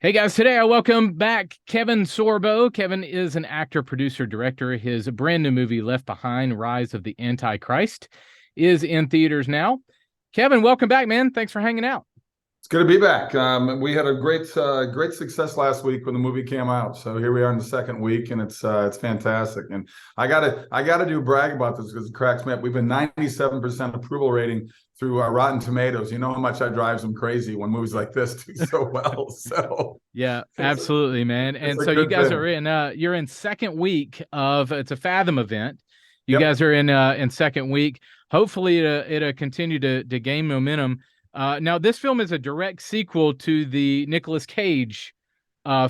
Hey guys, today I welcome back Kevin Sorbo. Kevin is an actor, producer, director. His brand new movie, Left Behind: Rise of the Antichrist, is in theaters now. Kevin, welcome back, man. Thanks for hanging out. It's good to be back. We had a great success last week when the movie came out. So here we are in the second week, and it's fantastic. And I gotta do brag about this because it cracks me up. We've been 97% approval rating through Rotten Tomatoes. You know how much that drives them crazy when movies like this do so well. So Yeah, it's absolutely, man. it's And a so you good guys are thing. in you're in second week of it's a Fathom event. You Yep. guys are in second week. Hopefully it'll continue to gain momentum. Now this film is a direct sequel to the Nicolas Cage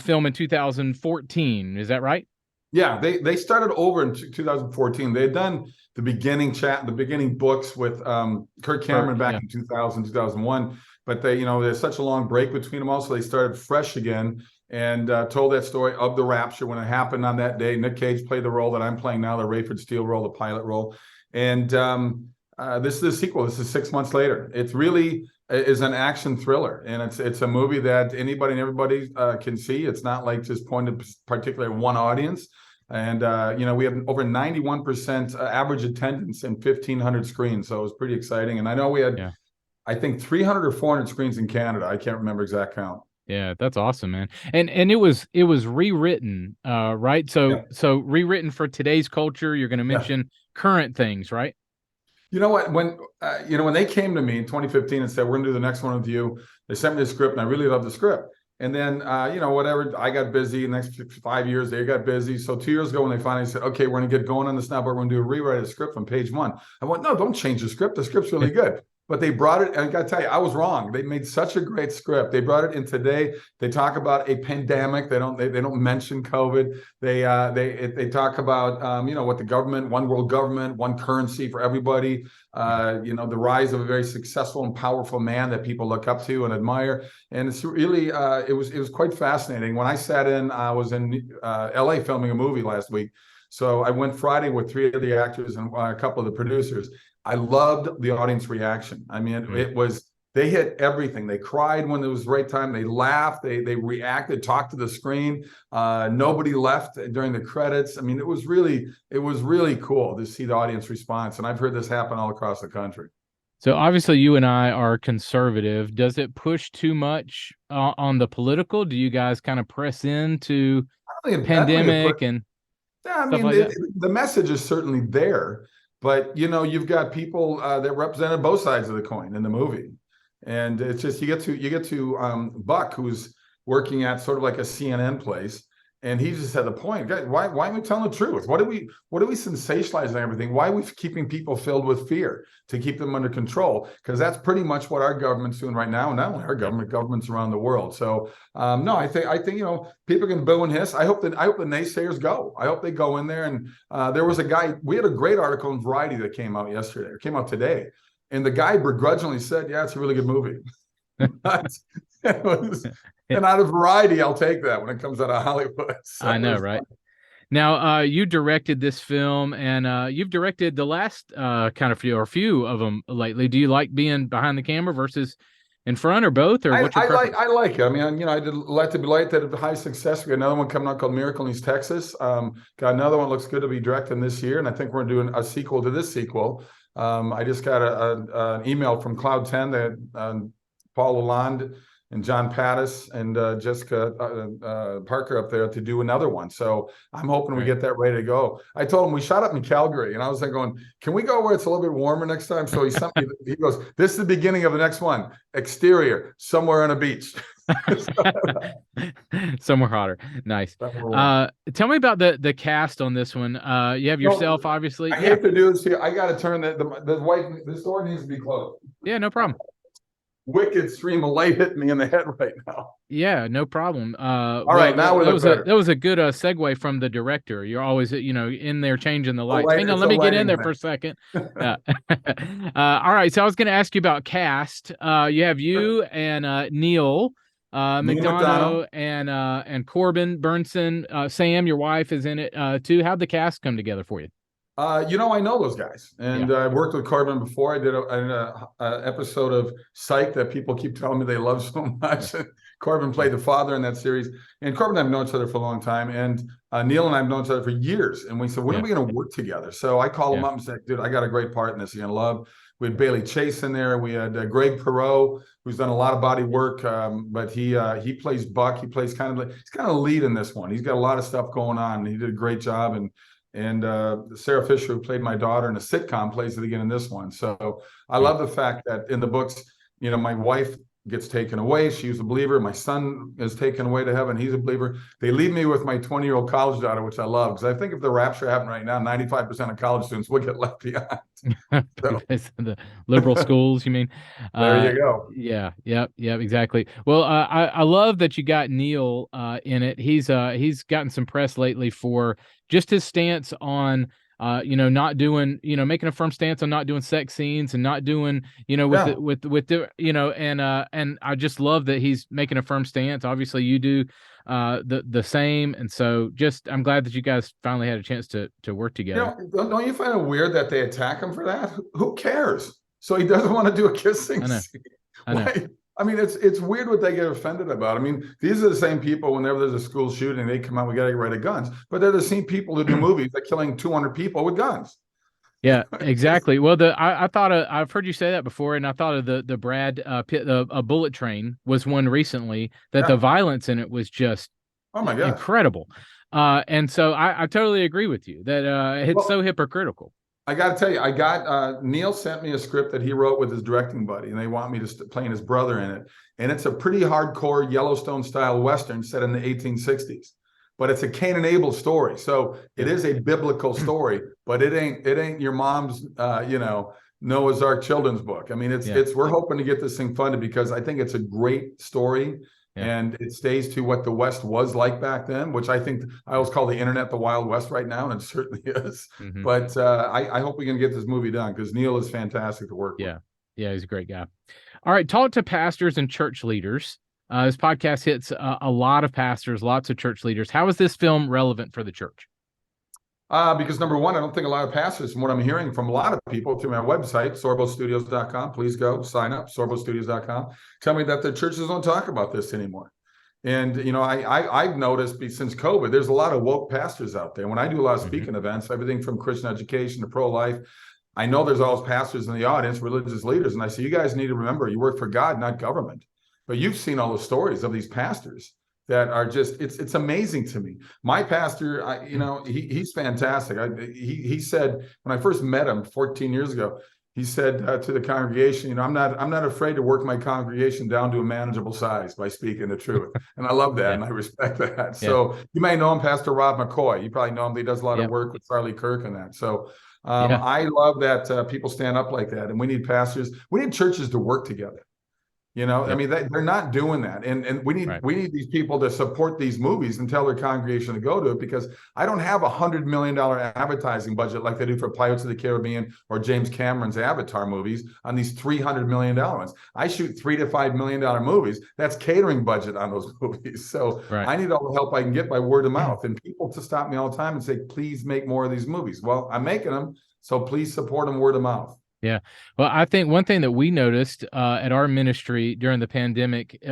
film in 2014. Is that right? Yeah, they started over in 2014. They had done the beginning books with Kirk Or Cameron back yeah. in 2000, 2001. But there's such a long break between them all, so they started fresh again and told that story of the rapture when it happened on that day. Nick Cage played the role that I'm playing now, the Rayford Steele role, the pilot role. And this is a sequel. This is 6 months later. It's really is an action thriller, and it's a movie that anybody and everybody can see. It's not like just pointed particularly at one audience. And we have over 91% average attendance in 1,500 screens, so it was pretty exciting. And I know we had, Yeah. I think, 300 or 400 screens in Canada. I can't remember exact count. Yeah, that's awesome, man. And it was rewritten, right? So Yeah, so rewritten for today's culture. You're going to yeah. mention current things, right? You know what? When they came to me in 2015 and said we're going to do the next one with you, they sent me the script, and I really loved the script. And then, whatever, I got busy. The next 5 years, they got busy. So 2 years ago, when they finally said, "Okay, we're going to get going on this now, but we're going to do a rewrite of the script from page one," I went, "No, don't change the script. The script's really good." But they brought it, and I got to tell you, I was wrong. They made such a great script. They brought it in today. They talk about a pandemic. They don't mention COVID. They talk about what the government, one world government, one currency for everybody. Yeah. The rise of a very successful and powerful man that people look up to and admire. And it's really it was quite fascinating. When I sat in, I was in LA filming a movie last week. So I went Friday with three of the actors and a couple of the producers. I loved the audience reaction. I mean, Mm. it was they hit everything. They cried when it was the right time. They laughed. They reacted, talked to the screen. Nobody left during the credits. I mean, it was really cool to see the audience response. And I've heard this happen all across the country. So obviously you and I are conservative. Does it push too much on the political? Do you guys kind of press into I don't think it put. pandemic and Yeah, I stuff mean, like that? the message is certainly there, but you've got people that represented both sides of the coin in the movie, and it's just you get to Buck, who's working at sort of like a CNN place, and he just had the point. Guys, why aren't we telling the truth? What are we sensationalizing everything? Why are we keeping people filled with fear to keep them under control? Because that's pretty much what our government's doing right now, and not only our Yeah. government, governments around the world. So no, I think people can boo and hiss. I hope the naysayers go. I hope they go in there. And there was a guy. We had a great article in Variety that came out yesterday. It came out today, and the guy begrudgingly said, "Yeah, it's a really good movie." It was, and out of Variety, I'll take that when it comes out of Hollywood. So I it know, was right? fun. Now, you directed this film, and you've directed the last kind of few or few of them lately. Do you like being behind the camera versus in front, or both, or I, what's your I like preference? I like it. I mean, I did Light to Be Light that had high success. We got another one coming out called Miracle in East Texas. Got another one looks good to be directing this year, and I think we're doing a sequel to this sequel. I just got an email from Cloud 10 that Paul Lalonde and John Pattis and Jessica Parker up there to do another one. So I'm hoping we Right. get that ready to go. I told him we shot up in Calgary, and I was like going, "Can we go where it's a little bit warmer next time?" So he sent me. He goes, "This is the beginning of the next one. Exterior, somewhere on a beach." Somewhere hotter. Nice. Somewhere warm. Tell me about the cast on this one. You have No, yourself, obviously. I Yeah. hate to do this here. I got to turn the white. This door needs to be closed. Yeah, no problem. Wicked stream of light hitting me in the head right now. Yeah, no problem. All Well, right, now that, we that look was a better. that was a good segue from the director. You're always, in there changing the lights. Hang on, It's let a me get in lighting there thing. for a second. All right, so I was going to ask you about cast. You have you and Neil Neil McDonough. McDonough and Corbin Burnson. Sam, your wife, is in it too. How'd the cast come together for you? I know those guys, Yeah. and I've worked with Corbin before. I did an episode of Psych that people keep telling me they love so much. Corbin played the father in that series. And Corbin and I have known each other for a long time. And Neil and I have known each other for years. And we said, when are we going to work together? So I called him up and said, dude, I got a great part in this you're going to love. We had Bailey Chase in there. We had Greg Perot, who's done a lot of body work, but he plays Buck. He plays he's kind of lead in this one. He's got a lot of stuff going on. He did a great job. And Sarah Fisher, who played my daughter in a sitcom, plays it again in this one. So I love the fact that in the books, my wife gets taken away. She's a believer. My son is taken away to heaven. He's a believer. They leave me with my 20-year-old college daughter, which I love, because I think if the rapture happened right now, 95% of college students would get left behind. So. The liberal schools, you mean? There you go. Yeah, yep, exactly. Well, I love that you got Neil in it. He's gotten some press lately for just his stance on not doing, making a firm stance on not doing sex scenes and not doing, with and I just love that he's making a firm stance. Obviously you do the same. And so I'm glad that you guys finally had a chance to work together. Don't you find it weird that they attack him for that? Who cares? So he doesn't want to do a kissing scene. I know. I mean, it's weird what they get offended about. I mean, these are the same people, whenever there's a school shooting, they come out, we got to get rid of guns. But they're the same people who do movies that killing 200 people with guns. Yeah, exactly. Well, I thought I've heard you say that before, and I thought of the Brad Pitt, a Bullet Train was one recently that the violence in it was just incredible. And so I totally agree with you that it's so hypocritical. I got to tell you, Neil sent me a script that he wrote with his directing buddy, and they want me to play his brother in it. And it's a pretty hardcore Yellowstone style Western set in the 1860s, but it's a Cain and Abel story. So it is a biblical story, but it ain't your mom's, Noah's Ark children's book. I mean, we're hoping to get this thing funded because I think it's a great story. Yeah. And it stays to what the West was like back then, which I think I always call the internet the Wild West right now, and it certainly is. Mm-hmm. But I hope we can get this movie done because Neil is fantastic to work with. Yeah, he's a great guy. All right, talk to pastors and church leaders. This podcast hits a lot of pastors, lots of church leaders. How is this film relevant for the church? Because number one, I don't think a lot of pastors, from what I'm hearing from a lot of people through my website, sorbostudios.com, please go sign up, sorbostudios.com, tell me that the churches don't talk about this anymore. And, I've noticed since COVID, there's a lot of woke pastors out there. When I do a lot of speaking events, everything from Christian education to pro-life, I know there's always pastors in the audience, religious leaders. And I say, you guys need to remember, you work for God, not government. But you've seen all the stories of these pastors that are just, it's amazing to me. My pastor, he's fantastic. He said, when I first met him 14 years ago, he said to the congregation, I'm not afraid to work my congregation down to a manageable size by speaking the truth. And I love that. And I respect that. Yeah. So you may know him, Pastor Rob McCoy. You probably know him. He does a lot of work with Charlie Kirk and that. So I love that people stand up like that. And we need pastors, we need churches to work together. I mean, they're not doing that. And we need these people to support these movies and tell their congregation to go to it, because I don't have $100 million advertising budget like they do for Pirates of the Caribbean or James Cameron's Avatar movies on these $300 million ones. I shoot $3 to $5 million movies. That's catering budget on those movies. So I need all the help I can get by word of mouth, and people to stop me all the time and say, please make more of these movies. Well, I'm making them, so please support them word of mouth. Yeah. Well, I think one thing that we noticed at our ministry during the pandemic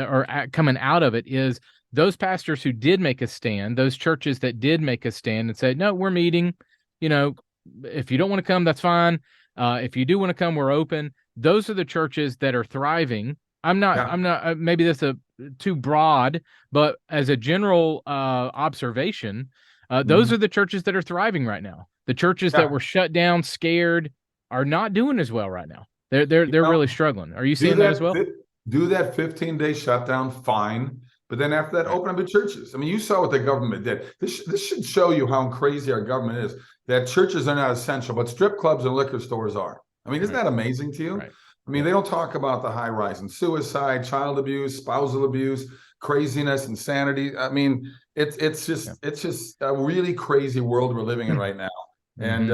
coming out of it is those pastors who did make a stand, those churches that did make a stand and said, no, we're meeting, if you don't want to come, that's fine. If you do want to come, we're open. Those are the churches that are thriving. I'm not, maybe that's too broad, but as a general observation, those are the churches that are thriving right now. The churches that were shut down, scared, are not doing as well right now. They're really struggling. Are you seeing that as well? Do that 15-day shutdown, fine. But then after that, open up the churches. I mean, you saw what the government did. This should show you how crazy our government is, that churches are not essential, but strip clubs and liquor stores are. I mean, isn't that amazing to you? Right. I mean, they don't talk about the high rise in suicide, child abuse, spousal abuse, craziness, insanity. I mean, it's just a really crazy world we're living in right now. And,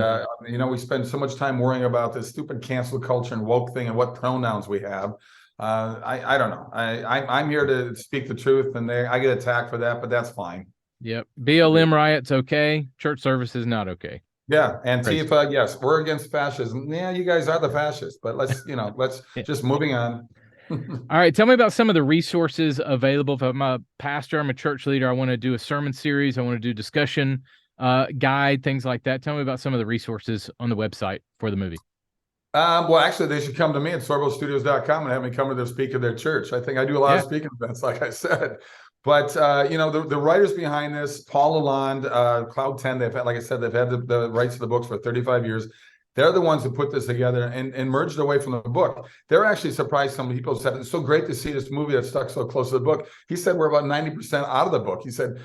we spend so much time worrying about this stupid cancel culture and woke thing and what pronouns we have. I don't know. I'm here to speak the truth, and I get attacked for that, but that's fine. Yep. BLM riot's okay. Church service is not okay. Yeah. Antifa, yes, we're against fascism. Yeah, you guys are the fascists, but let's just moving on. All right, tell me about some of the resources available. If I'm a pastor, I'm a church leader, I want to do a sermon series, I want to do discussion guide, things like that. Tell me about some of the resources on the website for the movie. Well, actually, they should come to me at sorbostudios.com and have me come to their speak at their church. I think I do a lot of Yeah, speaking events, like I said. But the writers behind this, Paul Lalonde, Cloud 10, they've had, like I said, they've had the rights to the books for 35 years. They're the ones who put this together and merged away from the book. They're actually surprised. Some people said it's so great to see this movie that stuck so close to the book. He said we're about 90% out of the book. He said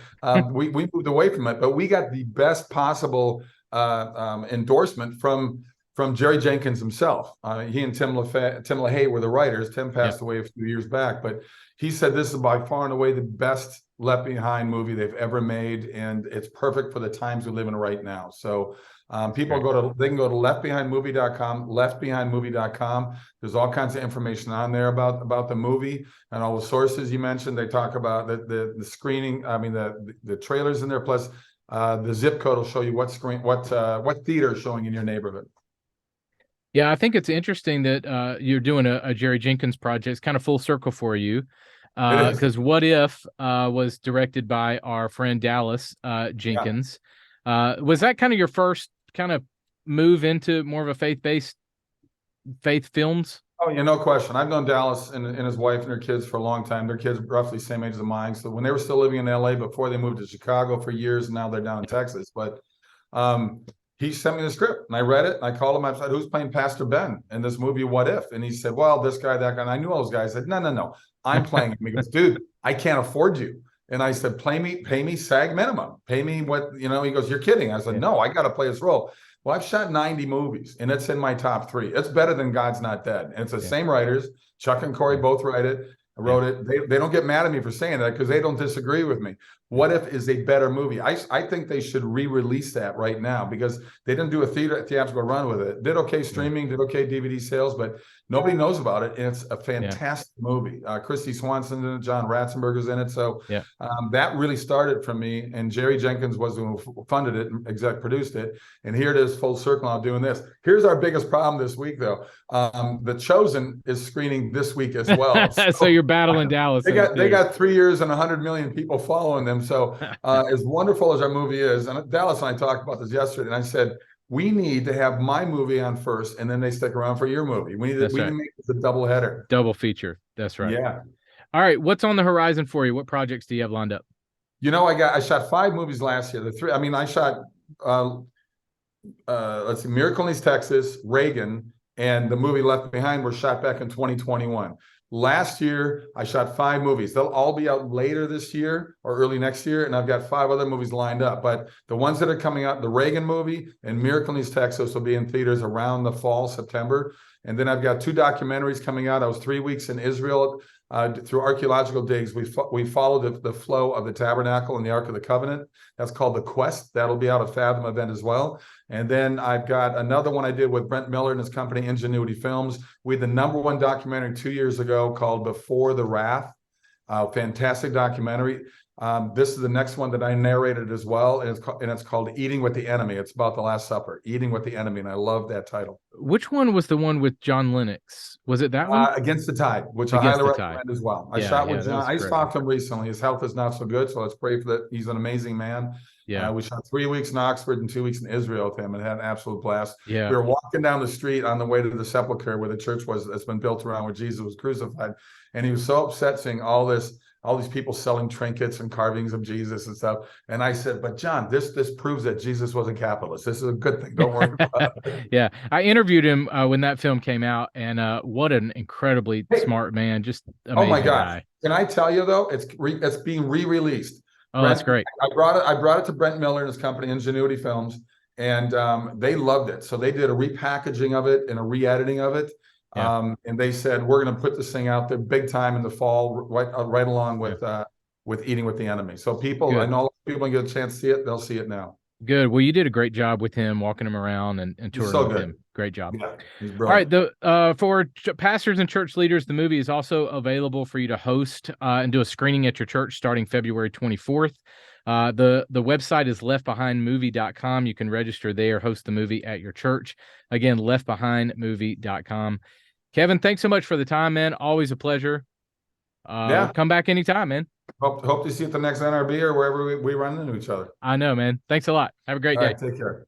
we moved away from it, but we got the best possible endorsement from Jerry Jenkins himself. He and Tim LaHaye were the writers. Tim passed away a few years back, but he said this is by far and away the best Left Behind movie they've ever made, and it's perfect for the times we live in right now. So people they can go to leftbehindmovie.com, leftbehindmovie.com. There's all kinds of information on there about the movie and all the sources you mentioned. They talk about the screening. I mean the trailers in there, plus the zip code will show you what theater is showing in your neighborhood. Yeah, I think it's interesting that you're doing a Jerry Jenkins project. It's kind of full circle for you. Because What If was directed by our friend Dallas Jenkins. Yeah. Was that kind of your first kind of move into more of a faith films? Oh, yeah, no question. I've known Dallas and his wife and their kids for a long time. Their kids roughly same age as mine. So when they were still living in LA before they moved to Chicago for years, and now they're down in Texas. But he sent me the script and I read it. And I called him. I said, "Who's playing Pastor Ben in this movie? What If?" And he said, "Well, this guy, that guy." And I knew all those guys. I said, "No. I'm playing him." He goes, "Dude, I can't afford you." And I said, pay me SAG minimum. Pay me what, He goes, "You're kidding." I said, "No, I got to play this role." Well, I've shot 90 movies and it's in my top 3. It's better than God's Not Dead. And it's the same writers. Chuck and Corey both wrote it. They don't get mad at me for saying that because they don't disagree with me. What If is a better movie. I think they should re-release that right now because they didn't do a theatrical run with it. Did okay streaming, did okay DVD sales, but nobody knows about it. And it's a fantastic movie. Christy Swanson's in it, John Ratzenberger's in it. So that really started from me. And Jerry Jenkins was the one who funded it and exec produced it. And here it is full circle now doing this. Here's our biggest problem this week, though. The Chosen is screening this week as well. So you're battling Dallas. They got 3 years and 100 million people following them. So as wonderful as our movie is, and Dallas and I talked about this yesterday, and I said, we need to have my movie on first, and then they stick around for your movie. We need to make this a double header. Double feature. That's right. Yeah. All right. What's on the horizon for you? What projects do you have lined up? I shot 5 movies last year. I shot let's see, Miracle in East Texas, Reagan, and the movie Left Behind were shot back in 2021. Last year, I shot 5 movies. They'll all be out later this year or early next year, and I've got 5 other movies lined up. But the ones that are coming out, the Reagan movie and Miracle in East Texas will be in theaters around the fall, September. And then I've got 2 documentaries coming out. I was 3 weeks in Israel through archaeological digs. We followed the flow of the tabernacle and the Ark of the Covenant. That's called The Quest. That'll be out at Fathom event as well. And then I've got another one I did with Brent Miller and his company, Ingenuity Films. We had the #1 documentary 2 years ago called Before the Wrath. Fantastic documentary. This is the next one that I narrated as well, and it's called Eating with the Enemy. It's about the Last Supper, Eating with the Enemy, and I love that title. Which one was the one with John Lennox? Was it that one? Against the Tide, which I highly recommend as well. I shot with John. I talked to him recently. His health is not so good, so let's pray for that. He's an amazing man. Yeah, we shot 3 weeks in Oxford and 2 weeks in Israel with him and had an absolute blast. Yeah, we were walking down the street on the way to the sepulcher where the church was that's been built around where Jesus was crucified, and he was so upset seeing all these people selling trinkets and carvings of Jesus and stuff. And I said, "But John, this proves that Jesus was a capitalist. This is a good thing. Don't worry about it." Yeah, I interviewed him when that film came out, and what an incredibly smart man! Just amazing. Oh my God! Guy. Can I tell you though? It's being re-released. Oh, Brent, that's great. I brought it to Brent Miller and his company, Ingenuity Films, and they loved it. So they did a repackaging of it and a re-editing of it. Yeah. And they said, we're going to put this thing out there big time in the fall, right along with Eating with the Enemy. So I know people get a chance to see it. They'll see it now. Good. Well, you did a great job with him, walking him around and touring with him. Great job. Yeah, all right. For pastors and church leaders, the movie is also available for you to host and do a screening at your church starting February 24th. The website is leftbehindmovie.com. You can register there, host the movie at your church. Again, leftbehindmovie.com. Kevin, thanks so much for the time, man. Always a pleasure. Yeah. Come back anytime, man. Hope to see you at the next NRB or wherever we run into each other. I know, man. Thanks a lot. Have a great All day. right. Take care.